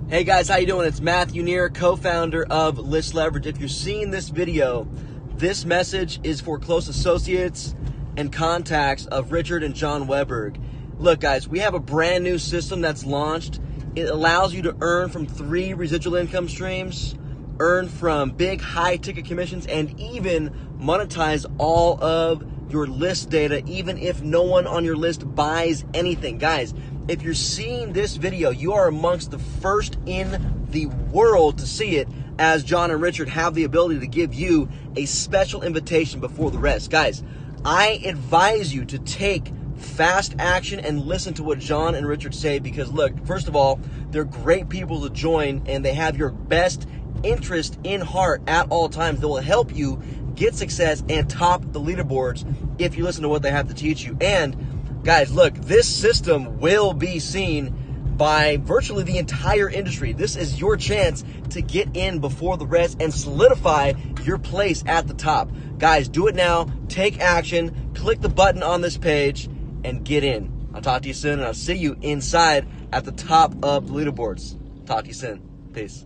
Hey guys, how you doing? It's Matthew Neer, co-founder of List Leverage. If you're seeing this video, this message is for close associates and contacts of Richard and John Weberg. Look guys, we have a brand new system that's launched. It allows you to earn from 3 residual income streams, earn from big high ticket commissions, and even monetize all of your list data, even if no one on your list buys anything. Guys, if you're seeing this video, you are amongst the first in the world to see it, as John and Richard have the ability to give you a special invitation before the rest. Guys, I advise you to take fast action and listen to what John and Richard say, because look, first of all, they're great people to join and they have your best interest in heart at all times. They will help you get success and top the leaderboards if you listen to what they have to teach you. And guys, look, this system will be seen by virtually the entire industry. This is your chance to get in before the rest and solidify your place at the top. Guys, do it now. Take action. Click the button on this page and get in. I'll talk to you soon, and I'll see you inside at the top of the leaderboards. Talk to you soon. Peace.